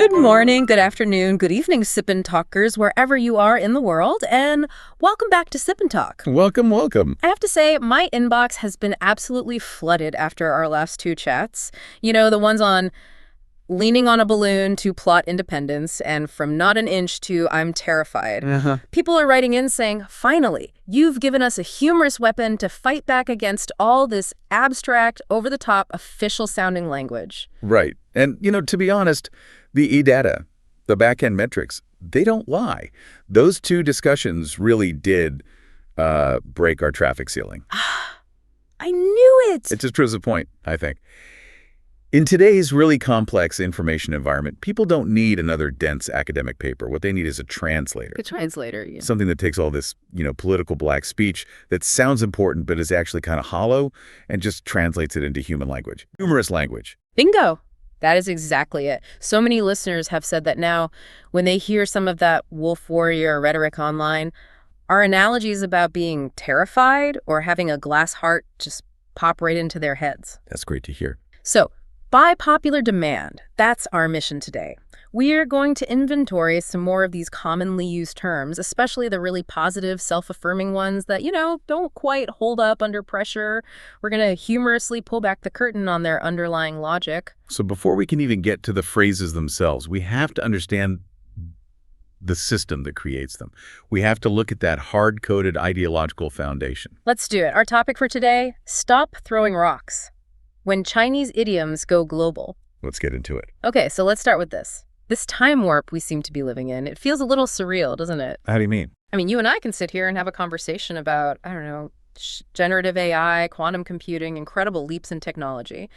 Good morning, good afternoon, good evening, Sip&Talkers, wherever you are in the world, and welcome back to Sip&Talk. Welcome, welcome. I have to say, my inbox has been absolutely flooded after our last two chats. You know, the ones on leaning on a balloon to plot independence, and from not an inch to I'm terrified. People are writing in saying, finally, you've given us a humorous weapon to fight back against all this abstract, over-the-top, official-sounding language. Right. And, you know, to be honest, the e-data, the back-end metrics, they don't lie. Those two discussions really did break our traffic ceiling. I knew it! It just proves a point, I think. In today's really complex information environment, people don't need another dense academic paper. What they need is a translator. A translator, yeah. Something that takes all this, political black speech that sounds important but is actually kind of hollow and just translates it into human language. Humorous language. Bingo! That is exactly it. So many listeners have said that now when they hear some of that wolf warrior rhetoric online, our analogies about being terrified or having a glass heart just pop right into their heads. That's great to hear. So, by popular demand, that's our mission today. We're going to inventory some more of these commonly used terms, especially the really positive, self-affirming ones that, don't quite hold up under pressure. We're going to humorously pull back the curtain on their underlying logic. So before we can even get to the phrases themselves, we have to understand the system that creates them. We have to look at that hard-coded ideological foundation. Let's do it. Our topic for today, stop throwing rocks. When Chinese idioms go global. Let's get into it. Okay, so let's start with this. This time warp we seem to be living in, it feels a little surreal, doesn't it? How do you mean? I mean, you and I can sit here and have a conversation about, generative AI, quantum computing, incredible leaps in technology.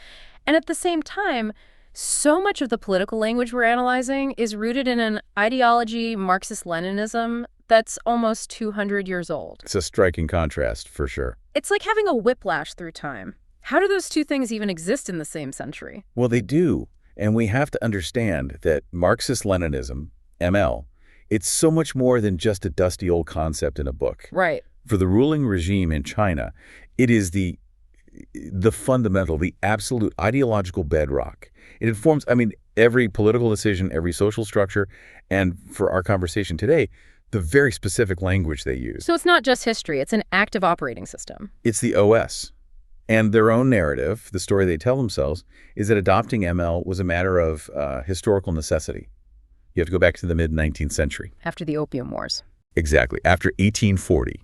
And at the same time, so much of the political language we're analyzing is rooted in an ideology, Marxist-Leninism, that's almost 200 years old. It's a striking contrast, for sure. It's like having a whiplash through time. How do those two things even exist in the same century? Well, they do. And we have to understand that Marxist-Leninism, ML, it's so much more than just a dusty old concept in a book. Right. For the ruling regime in China, it is the fundamental, the absolute ideological bedrock. It informs, every political decision, every social structure, and for our conversation today, the very specific language they use. So it's not just history, it's an active operating system. It's the OS. And their own narrative, the story they tell themselves, is that adopting ML was a matter of historical necessity. You have to go back to the mid-19th century. After the Opium Wars. Exactly. After 1840,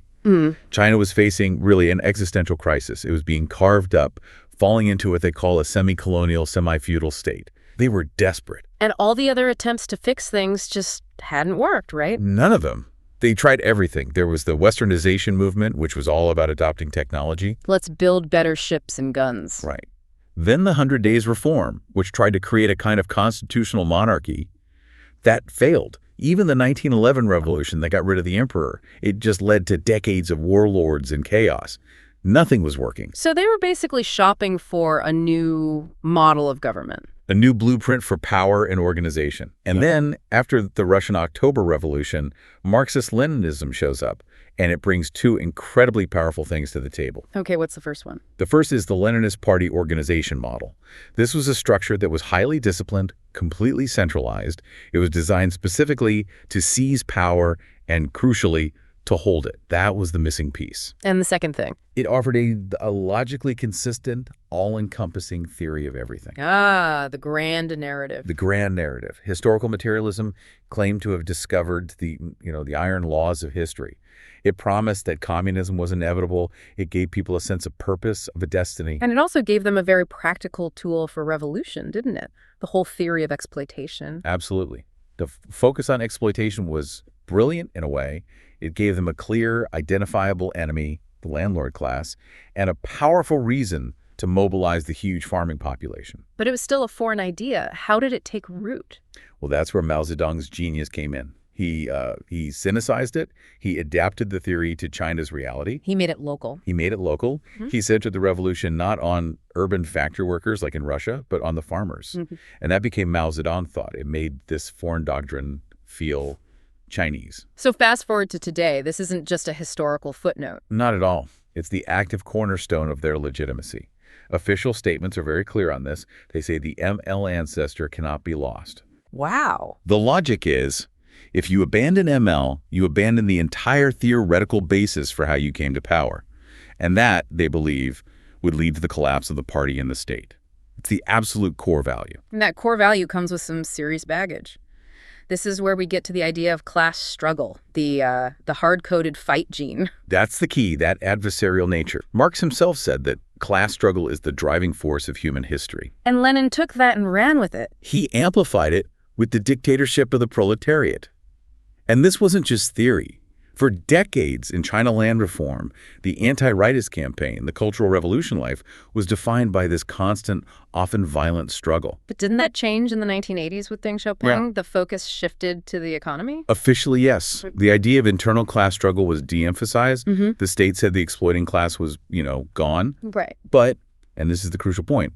China was facing really an existential crisis. It was being carved up, falling into what they call a semi-colonial, semi-feudal state. They were desperate. And all the other attempts to fix things just hadn't worked, right? None of them. They tried everything. There was the Westernization movement, which was all about adopting technology. Let's build better ships and guns. Right. Then the 100 Days Reform, which tried to create a kind of constitutional monarchy, that failed. Even the 1911 revolution that got rid of the emperor, it just led to decades of warlords and chaos. Nothing was working. So they were basically shopping for a new model of government. A new blueprint for power and organization. And then, after the Russian October Revolution, Marxist-Leninism shows up, and it brings two incredibly powerful things to the table. Okay, what's the first one? The first is the Leninist Party organization model. This was a structure that was highly disciplined, completely centralized. It was designed specifically to seize power and, crucially, to hold it. That was the missing piece. And the second thing? It offered a logically consistent, all-encompassing theory of everything. Ah, the grand narrative. The grand narrative. Historical materialism claimed to have discovered the iron laws of history. It promised that communism was inevitable. It gave people a sense of purpose, of a destiny. And it also gave them a very practical tool for revolution, didn't it? The whole theory of exploitation. Absolutely. The focus on exploitation was brilliant in a way. It gave them a clear, identifiable enemy, the landlord class, and a powerful reason to mobilize the huge farming population. But it was still a foreign idea. How did it take root? Well, that's where Mao Zedong's genius came in. He Sinicized it. He adapted the theory to China's reality. He made it local. He centered the revolution not on urban factory workers like in Russia, but on the farmers. And that became Mao Zedong thought. It made this foreign doctrine feel Chinese. So fast forward to today, this isn't just a historical footnote. Not at all. It's the active cornerstone of their legitimacy. Official statements are very clear on this. They say the ML ancestor cannot be lost. Wow. The logic is, if you abandon ML, you abandon the entire theoretical basis for how you came to power. And that, they believe, would lead to the collapse of the party and the state. It's the absolute core value. And that core value comes with some serious baggage. This is where we get to the idea of class struggle, the hard-coded fight gene. That's the key, that adversarial nature. Marx himself said that class struggle is the driving force of human history. And Lenin took that and ran with it. He amplified it with the dictatorship of the proletariat. And this wasn't just theory. For decades in China land reform, the anti-rightist campaign, the Cultural Revolution life, was defined by this constant, often violent struggle. But didn't that change in the 1980s with Deng Xiaoping? Yeah. The focus shifted to the economy? Officially, yes. The idea of internal class struggle was de-emphasized. The state said the exploiting class was, gone. Right. But, and this is the crucial point,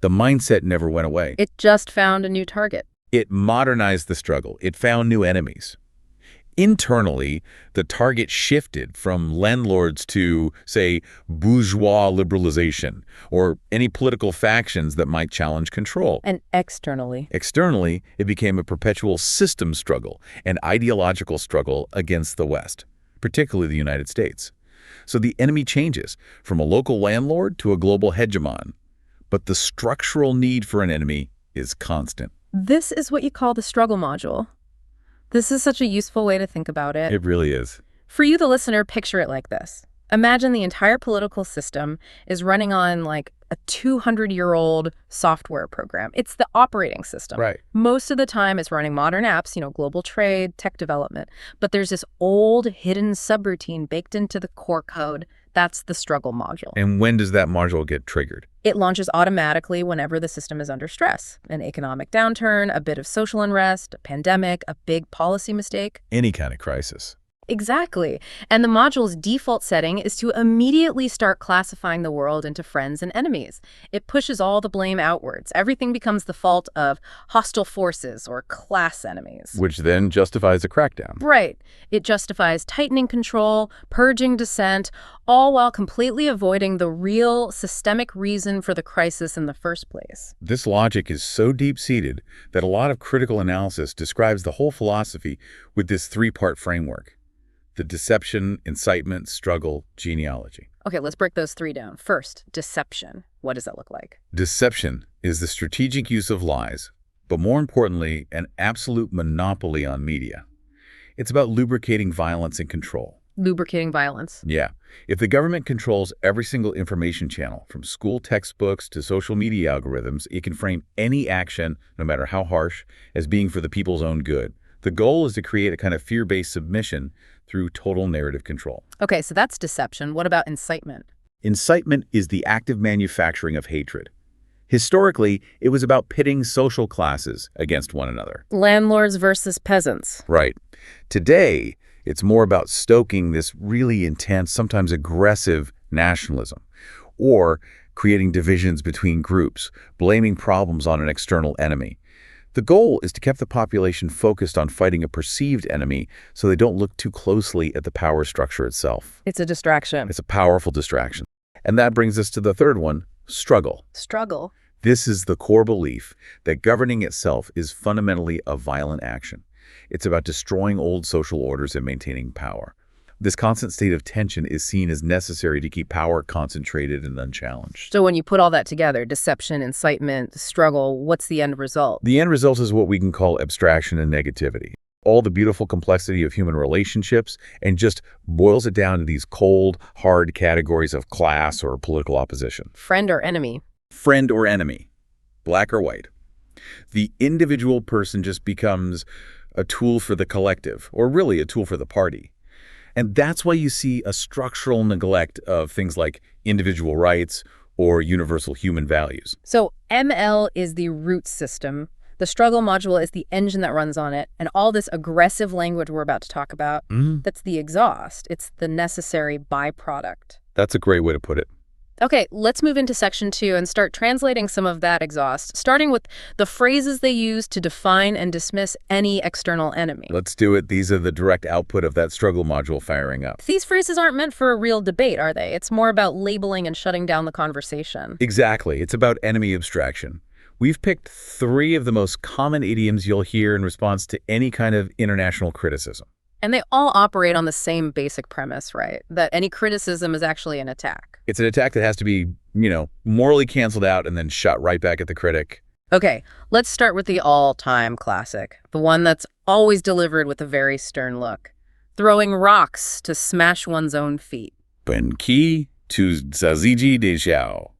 the mindset never went away. It just found a new target. It modernized the struggle. It found new enemies. Internally, the target shifted from landlords to, say, bourgeois liberalization, or any political factions that might challenge control. And externally? Externally, it became a perpetual system struggle, an ideological struggle against the West, particularly the United States. So the enemy changes from a local landlord to a global hegemon. But the structural need for an enemy is constant. This is what you call the struggle module. This is such a useful way to think about it. It really is. For you, the listener, picture it like this. Imagine the entire political system is running on like a 200-year-old software program. It's the operating system. Right. Most of the time it's running modern apps, global trade, tech development. But there's this old hidden subroutine baked into the core code. That's the struggle module. And when does that module get triggered? It launches automatically whenever the system is under stress. An economic downturn, a bit of social unrest, a pandemic, a big policy mistake. Any kind of crisis. Exactly. And the module's default setting is to immediately start classifying the world into friends and enemies. It pushes all the blame outwards. Everything becomes the fault of hostile forces or class enemies. Which then justifies a crackdown. Right. It justifies tightening control, purging dissent, all while completely avoiding the real systemic reason for the crisis in the first place. This logic is so deep-seated that a lot of critical analysis describes the whole philosophy with this three-part framework. The deception, incitement, struggle, genealogy. Okay, let's break those three down. First, deception. What does that look like? Deception is the strategic use of lies, but more importantly, an absolute monopoly on media. It's about lubricating violence and control. Lubricating violence? Yeah. If the government controls every single information channel, from school textbooks to social media algorithms, it can frame any action, no matter how harsh, as being for the people's own good. The goal is to create a kind of fear-based submission through total narrative control. Okay, so that's deception. What about incitement? Incitement is the active manufacturing of hatred. Historically, it was about pitting social classes against one another. Landlords versus peasants. Right. Today, it's more about stoking this really intense, sometimes aggressive nationalism, or creating divisions between groups, blaming problems on an external enemy. The goal is to keep the population focused on fighting a perceived enemy so they don't look too closely at the power structure itself. It's a distraction. It's a powerful distraction. And that brings us to the third one, struggle. Struggle. This is the core belief that governing itself is fundamentally a violent action. It's about destroying old social orders and maintaining power. This constant state of tension is seen as necessary to keep power concentrated and unchallenged. So when you put all that together, deception, incitement, struggle, what's the end result? The end result is what we can call abstraction and negativity. All the beautiful complexity of human relationships, and just boils it down to these cold, hard categories of class or political opposition. Friend or enemy. Friend or enemy. Black or white. The individual person just becomes a tool for the collective, or really a tool for the party. And that's why you see a structural neglect of things like individual rights or universal human values. So ML is the root system. The struggle module is the engine that runs on it. And all this aggressive language we're about to talk about, that's the exhaust. It's the necessary byproduct. That's a great way to put it. Okay, let's move into section 2 and start translating some of that exhaust, starting with the phrases they use to define and dismiss any external enemy. Let's do it. These are the direct output of that struggle module firing up. These phrases aren't meant for a real debate, are they? It's more about labeling and shutting down the conversation. Exactly. It's about enemy abstraction. We've picked 3 of the most common idioms you'll hear in response to any kind of international criticism. And they all operate on the same basic premise, right? That any criticism is actually an attack. It's an attack that has to be, morally canceled out and then shot right back at the critic. Okay, let's start with the all-time classic, the one that's always delivered with a very stern look. Throwing rocks to smash one's own feet. 本期to zaziji de xiao.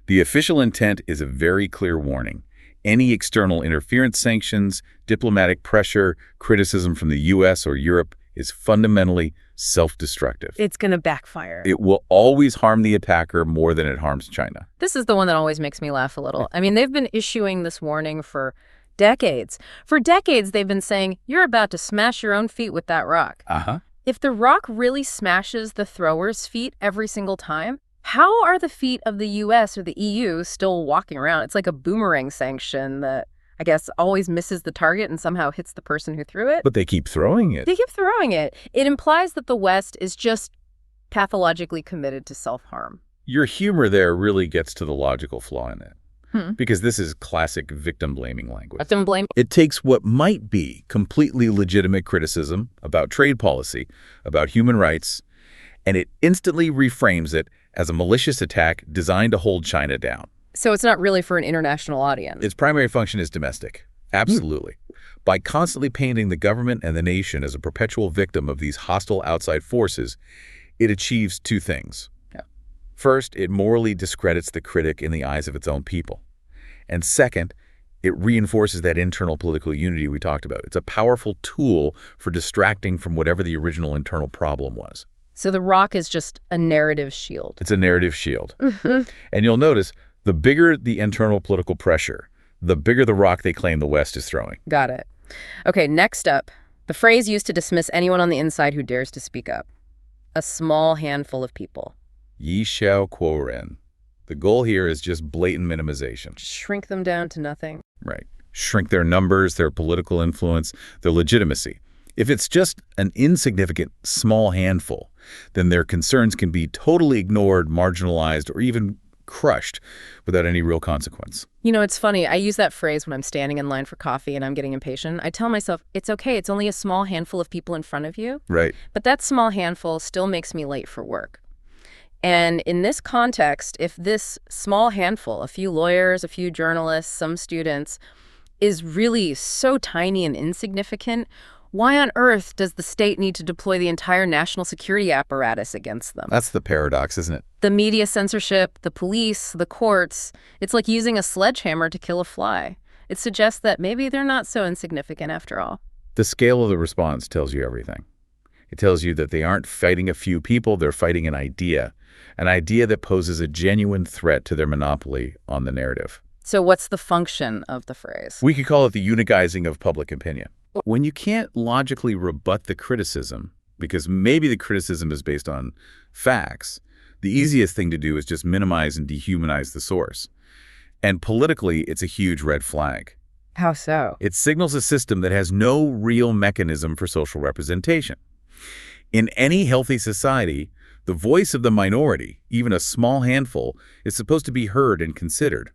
The official intent is a very clear warning. Any external interference sanctions, diplomatic pressure, criticism from the U.S. or Europe is fundamentally self-destructive. It's going to backfire. It will always harm the attacker more than it harms China. This is the one that always makes me laugh a little. I mean, they've been issuing this warning for decades. For decades, they've been saying, you're about to smash your own feet with that rock. If the rock really smashes the thrower's feet every single time, how are the feet of the U.S. or the EU still walking around? It's like a boomerang sanction that, I guess, always misses the target and somehow hits the person who threw it. But they keep throwing it. They keep throwing it. It implies that the West is just pathologically committed to self-harm. Your humor there really gets to the logical flaw in it. Because this is classic victim-blaming language. Victim blame? It takes what might be completely legitimate criticism about trade policy, about human rights, and it instantly reframes it as a malicious attack designed to hold China down. So it's not really for an international audience. Its primary function is domestic. Absolutely. By constantly painting the government and the nation as a perpetual victim of these hostile outside forces, it achieves 2 things. First, it morally discredits the critic in the eyes of its own people. And second, it reinforces that internal political unity we talked about. It's a powerful tool for distracting from whatever the original internal problem was. So the rock is just a narrative shield. It's a narrative shield. And you'll notice, the bigger the internal political pressure, the bigger the rock they claim the West is throwing. Got it. Okay, next up, the phrase used to dismiss anyone on the inside who dares to speak up. A small handful of people. Yi xiao kuo ren. The goal here is just blatant minimization. Shrink them down to nothing. Right. Shrink their numbers, their political influence, their legitimacy. If it's just an insignificant, small handful, then their concerns can be totally ignored, marginalized, or even crushed without any real consequence. You know, it's funny. I use that phrase when I'm standing in line for coffee and I'm getting impatient. I tell myself, it's okay. It's only a small handful of people in front of you. Right. But that small handful still makes me late for work. And in this context, if this small handful, a few lawyers, a few journalists, some students, is really so tiny and insignificant, why on earth does the state need to deploy the entire national security apparatus against them? That's the paradox, isn't it? The media censorship, the police, the courts, it's like using a sledgehammer to kill a fly. It suggests that maybe they're not so insignificant after all. The scale of the response tells you everything. It tells you that they aren't fighting a few people, they're fighting an idea that poses a genuine threat to their monopoly on the narrative. So what's the function of the phrase? We could call it the unigizing of public opinion. When you can't logically rebut the criticism, because maybe the criticism is based on facts, the easiest thing to do is just minimize and dehumanize the source. And politically, it's a huge red flag. How so? It signals a system that has no real mechanism for social representation. In any healthy society, the voice of the minority, even a small handful, is supposed to be heard and considered.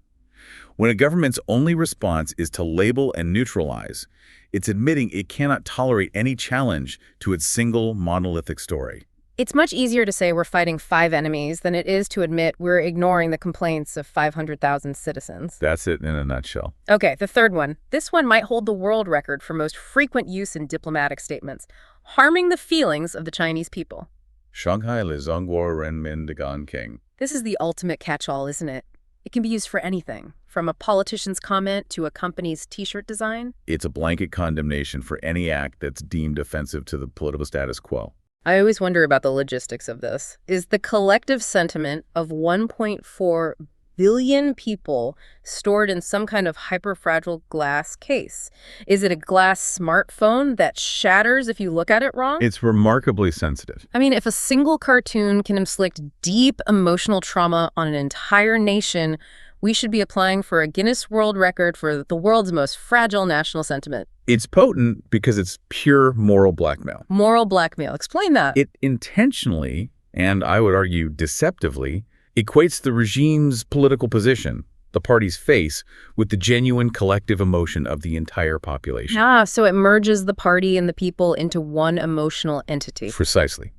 When a government's only response is to label and neutralize, it's admitting it cannot tolerate any challenge to its single monolithic story. It's much easier to say we're fighting 5 enemies than it is to admit we're ignoring the complaints of 500,000 citizens. That's it in a nutshell. Okay, the third one. This one might hold the world record for most frequent use in diplomatic statements, harming the feelings of the Chinese people. Shanghai le zhongguo renmin de gan king. This is the ultimate catch-all, isn't it? It can be used for anything, from a politician's comment to a company's T-shirt design. It's a blanket condemnation for any act that's deemed offensive to the political status quo. I always wonder about the logistics of this. Is the collective sentiment of 1.4 billion people stored in some kind of hyperfragile glass case? Is it a glass smartphone that shatters if you look at it wrong? It's remarkably sensitive. I mean, if a single cartoon can inflict deep emotional trauma on an entire nation, we should be applying for a Guinness World Record for the world's most fragile national sentiment. It's potent because it's pure moral blackmail. Moral blackmail. Explain that. It intentionally, and I would argue deceptively, equates the regime's political position, the parties face with the genuine collective emotion of the entire population. So it merges the party and the people into one emotional entity. Precisely.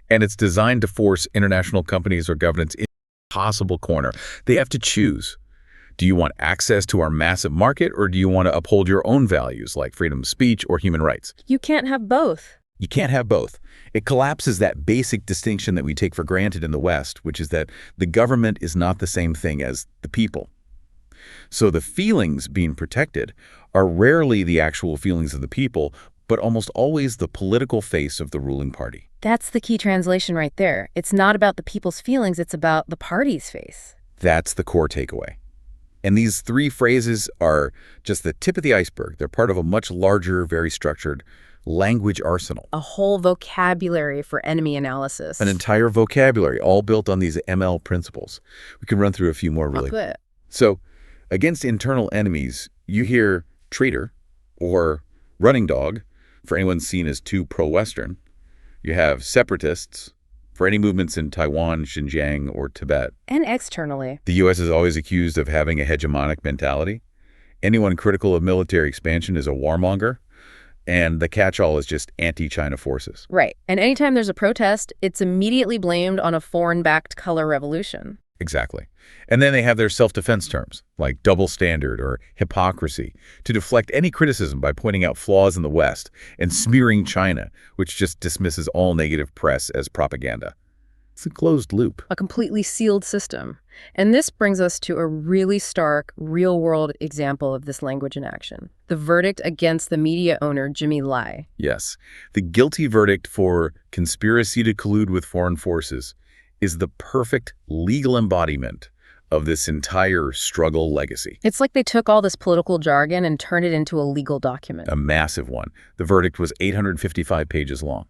And it's designed to force international companies or governments into a possible corner. They have to choose. Do you want access to our massive market, or do you want to uphold your own values like freedom of speech or human rights? You can't have both. You can't have both. It collapses that basic distinction that we take for granted in the West, which is that the government is not the same thing as the people. So the feelings being protected are rarely the actual feelings of the people, but almost always the political face of the ruling party. That's the key translation right there. It's not about the people's feelings, it's about the party's face. That's the core takeaway. And these three phrases are just the tip of the iceberg. They're part of a much larger, very structured language arsenal. A whole vocabulary for enemy analysis. An entire vocabulary, all built on these ML principles. We can run through a few more really. Good. So, against internal enemies, you hear traitor or running dog for anyone seen as too pro-Western. You have separatists for any movements in Taiwan, Xinjiang, or Tibet. And externally. The U.S. is always accused of having a hegemonic mentality. Anyone critical of military expansion is a warmonger. And the catch-all is just anti-China forces. Right. And anytime there's a protest, it's immediately blamed on a foreign-backed color revolution. Exactly. And then they have their self-defense terms, like double standard or hypocrisy, to deflect any criticism by pointing out flaws in the West and smearing China, which just dismisses all negative press as propaganda. It's a closed loop. A completely sealed system. And this brings us to a really stark, real-world example of this language in action. The verdict against the media owner, Jimmy Lai. Yes. The guilty verdict for conspiracy to collude with foreign forces is the perfect legal embodiment of this entire struggle legacy. It's like they took all this political jargon and turned it into a legal document. A massive one. The verdict was 855 pages long.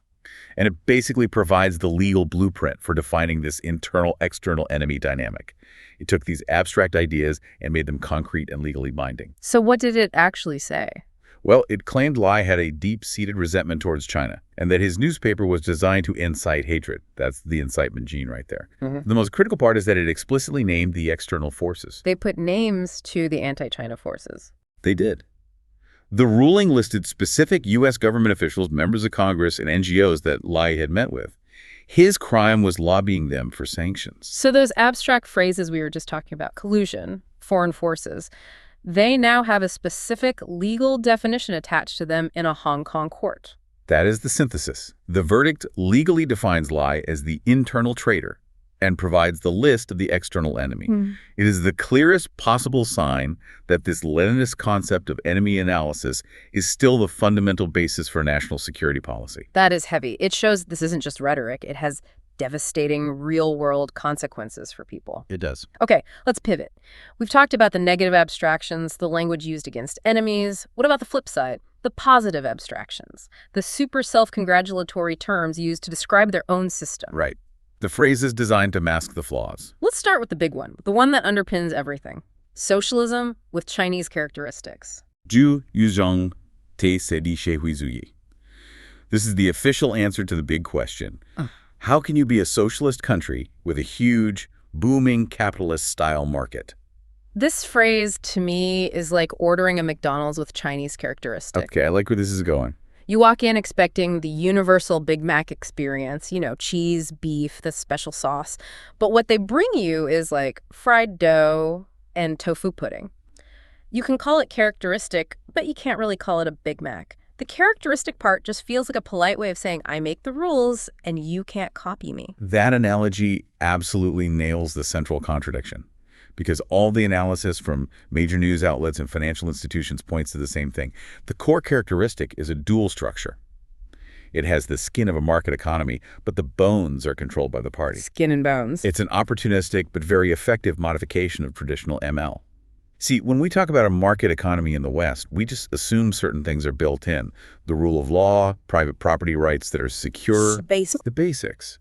And it basically provides the legal blueprint for defining this internal-external enemy dynamic. It took these abstract ideas and made them concrete and legally binding. So what did it actually say? Well, it claimed Lai had a deep-seated resentment towards China, and that his newspaper was designed to incite hatred. That's the incitement gene right there. The most critical part is that it explicitly named the external forces. They put names to the anti-China forces. They did. The ruling listed specific U.S. government officials, members of Congress, and NGOs that Lai had met with. His crime was lobbying them for sanctions. So those abstract phrases we were just talking about, collusion, foreign forces, they now have a specific legal definition attached to them in a Hong Kong court. That is the synthesis. The verdict legally defines Lai as the internal traitor and provides the list of the external enemy. It is the clearest possible sign that this Leninist concept of enemy analysis is still the fundamental basis for national security policy. That is heavy. It shows this isn't just rhetoric. It has devastating real-world consequences for people. It does. Okay, let's pivot. We've talked about the negative abstractions, the language used against enemies. What about the flip side? The positive abstractions, the super self-congratulatory terms used to describe their own system. Right. The phrase is designed to mask the flaws. Let's start with the big one, the one that underpins everything. Socialism with Chinese characteristics. 朱与中体社会社会主義. This is the official answer to the big question. How can you be a socialist country with a huge, booming capitalist-style market? This phrase, to me, is like ordering a McDonald's with Chinese characteristics. Okay, I like where this is going. You walk in expecting the universal Big Mac experience, cheese, beef, the special sauce. But what they bring you is like fried dough and tofu pudding. You can call it characteristic, but you can't really call it a Big Mac. The characteristic part just feels like a polite way of saying, I make the rules and you can't copy me. That analogy absolutely nails the central contradiction, because all the analysis from major news outlets and financial institutions points to the same thing. The core characteristic is a dual structure. It has the skin of a market economy, but the bones are controlled by the party. Skin and bones. It's an opportunistic but very effective modification of traditional ML. See, when we talk about a market economy in the West, we just assume certain things are built in. The rule of law, private property rights that are secure. The basics.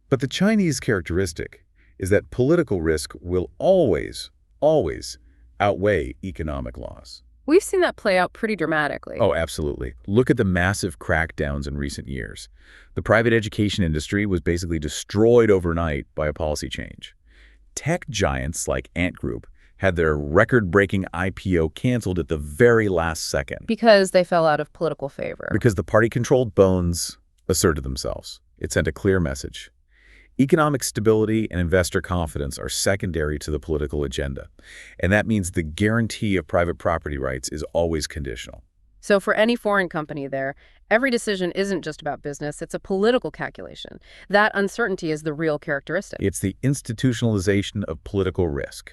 But the Chinese characteristic is that political risk will always, always outweigh economic loss. We've seen that play out pretty dramatically. Oh, absolutely. Look at the massive crackdowns in recent years. The private education industry was basically destroyed overnight by a policy change. Tech giants like Ant Group had their record-breaking IPO canceled at the very last second. Because they fell out of political favor. Because the party-controlled bones asserted themselves. It sent a clear message. Economic stability and investor confidence are secondary to the political agenda, and that means the guarantee of private property rights is always conditional. So for any foreign company there, every decision isn't just about business, it's a political calculation. That uncertainty is the real characteristic. It's the institutionalization of political risk,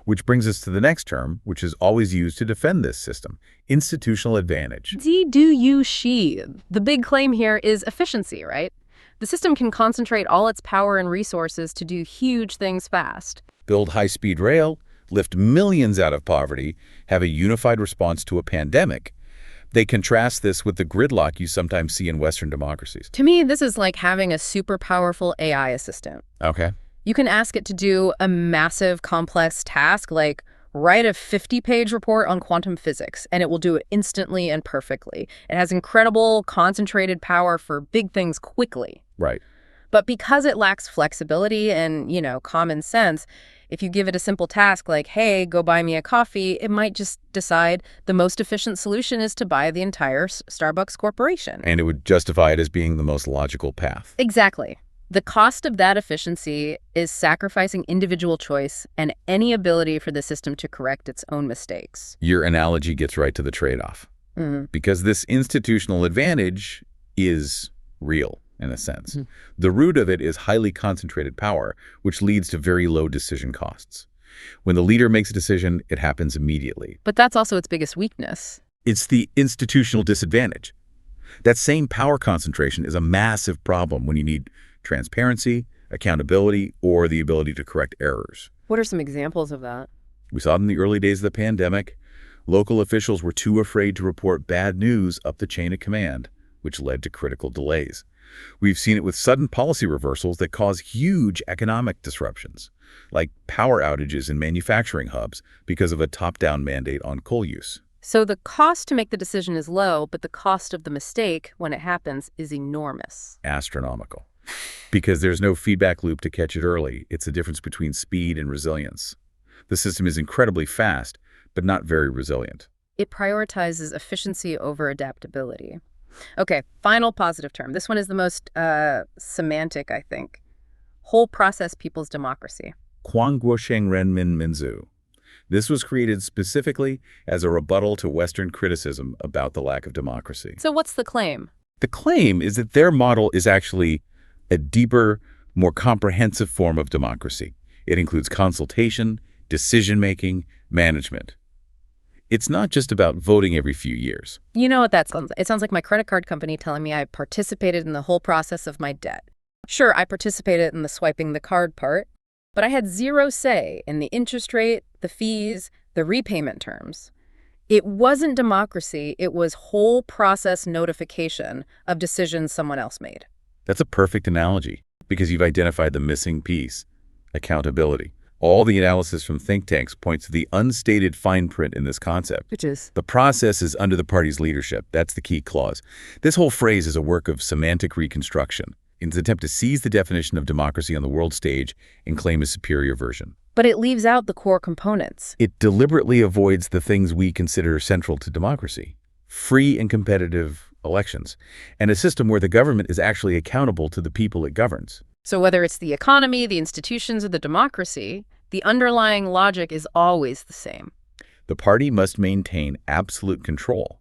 which brings us to the next term, which is always used to defend this system, institutional advantage. The big claim here is efficiency, right? The system can concentrate all its power and resources to do huge things fast. Build high-speed rail, lift millions out of poverty, have a unified response to a pandemic. They contrast this with the gridlock you sometimes see in Western democracies. To me, this is like having a super powerful AI assistant. Okay. You can ask it to do a massive, complex task like write a 50-page report on quantum physics, and it will do it instantly and perfectly. It has incredible, concentrated power for big things quickly. Right. But because it lacks flexibility and, common sense, if you give it a simple task like, hey, go buy me a coffee, it might just decide the most efficient solution is to buy the entire Starbucks corporation. And it would justify it as being the most logical path. Exactly. The cost of that efficiency is sacrificing individual choice and any ability for the system to correct its own mistakes. Your analogy gets right to the trade-off. Because this institutional advantage is real, in a sense. The root of it is highly concentrated power, which leads to very low decision costs. When the leader makes a decision, it happens immediately. But that's also its biggest weakness. It's the institutional disadvantage. That same power concentration is a massive problem when you need transparency, accountability, or the ability to correct errors. What are some examples of that? We saw it in the early days of the pandemic. Local officials were too afraid to report bad news up the chain of command, which led to critical delays. We've seen it with sudden policy reversals that cause huge economic disruptions, like power outages in manufacturing hubs because of a top-down mandate on coal use. So the cost to make the decision is low, but the cost of the mistake, when it happens, is enormous. Astronomical. Because there's no feedback loop to catch it early. It's the difference between speed and resilience. The system is incredibly fast, but not very resilient. It prioritizes efficiency over adaptability. Okay, final positive term. This one is the most semantic, I think. Whole process people's democracy. Quangguosheng Renmin Minzu. This was created specifically as a rebuttal to Western criticism about the lack of democracy. So what's the claim? The claim is that their model is actually a deeper, more comprehensive form of democracy. It includes consultation, decision-making, management. It's not just about voting every few years. You know what that sounds like? It sounds like my credit card company telling me I participated in the whole process of my debt. Sure, I participated in the swiping the card part, but I had zero say in the interest rate, the fees, the repayment terms. It wasn't democracy, it was whole process notification of decisions someone else made. That's a perfect analogy, because you've identified the missing piece, accountability. All the analysis from think tanks points to the unstated fine print in this concept. Which is? The process is under the party's leadership. That's the key clause. This whole phrase is a work of semantic reconstruction in its attempt to seize the definition of democracy on the world stage and claim a superior version. But it leaves out the core components. It deliberately avoids the things we consider central to democracy: free and competitive elections, and a system where the government is actually accountable to the people it governs. So whether it's the economy, the institutions, or the democracy, the underlying logic is always the same. The party must maintain absolute control.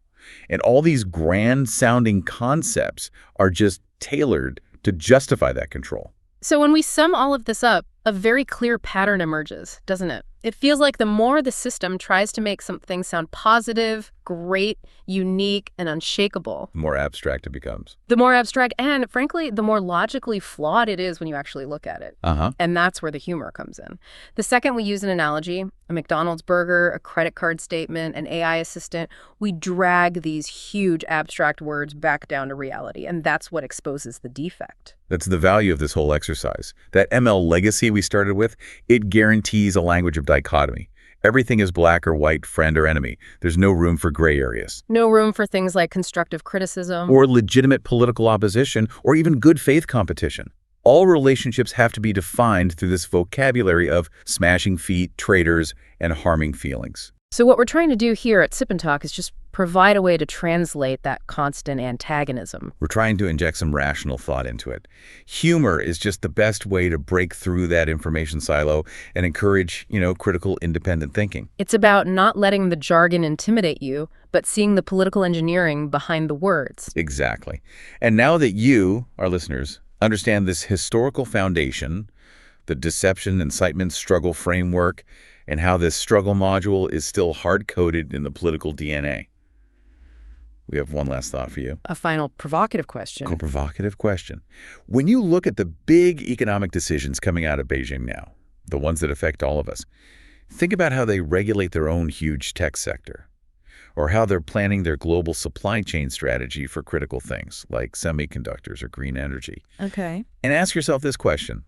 And all these grand-sounding concepts are just tailored to justify that control. So when we sum all of this up, a very clear pattern emerges, doesn't it? It feels like the more the system tries to make something sound positive, great, unique, and unshakable, The more abstract it becomes. the more abstract and, frankly, the more logically flawed it is when you actually look at it. And that's where the humor comes in. The second we use an analogy, a McDonald's burger, a credit card statement, an AI assistant, we drag these huge abstract words back down to reality, and that's what exposes the defect. That's the value of this whole exercise. That ML legacy we started with, it guarantees a language of dichotomy. Everything is black or white, friend or enemy. There's no room for gray areas. No room for things like constructive criticism. Or legitimate political opposition, or even good faith competition. All relationships have to be defined through this vocabulary of smashing feet, traitors, and harming feelings. So what we're trying to do here at Sip&Talk is just provide a way to translate that constant antagonism. We're trying to inject some rational thought into it. Humor is just the best way to break through that information silo and encourage, critical, independent thinking. It's about not letting the jargon intimidate you, but seeing the political engineering behind the words. Exactly. And now that you, our listeners, understand this historical foundation, the deception, incitement, struggle framework, and how this struggle module is still hard-coded in the political DNA. We have one last thought for you. A final provocative question. A provocative question. When you look at the big economic decisions coming out of Beijing now, the ones that affect all of us, think about how they regulate their own huge tech sector, or how they're planning their global supply chain strategy for critical things like semiconductors or green energy. Okay. And ask yourself this question.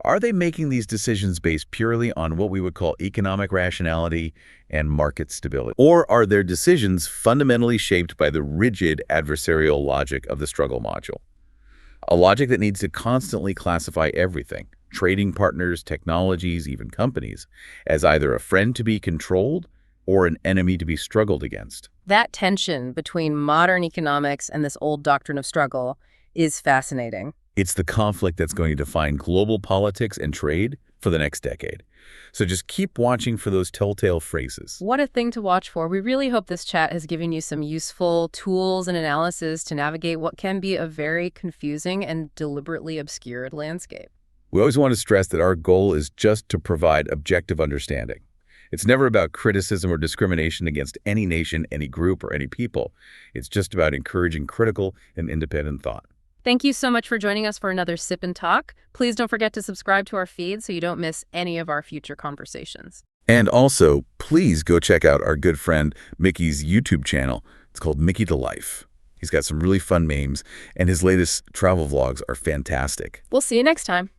Are they making these decisions based purely on what we would call economic rationality and market stability? Or are their decisions fundamentally shaped by the rigid adversarial logic of the struggle module? A logic that needs to constantly classify everything, trading partners, technologies, even companies, as either a friend to be controlled or an enemy to be struggled against. That tension between modern economics and this old doctrine of struggle is fascinating. It's the conflict that's going to define global politics and trade for the next decade. So just keep watching for those telltale phrases. What a thing to watch for. We really hope this chat has given you some useful tools and analysis to navigate what can be a very confusing and deliberately obscured landscape. We always want to stress that our goal is just to provide objective understanding. It's never about criticism or discrimination against any nation, any group, or any people. It's just about encouraging critical and independent thought. Thank you so much for joining us for another Sip and Talk. Please don't forget to subscribe to our feed so you don't miss any of our future conversations. And also, please go check out our good friend Micky's YouTube channel. It's called Micky to Life. He's got some really fun memes, and his latest travel vlogs are fantastic. We'll see you next time.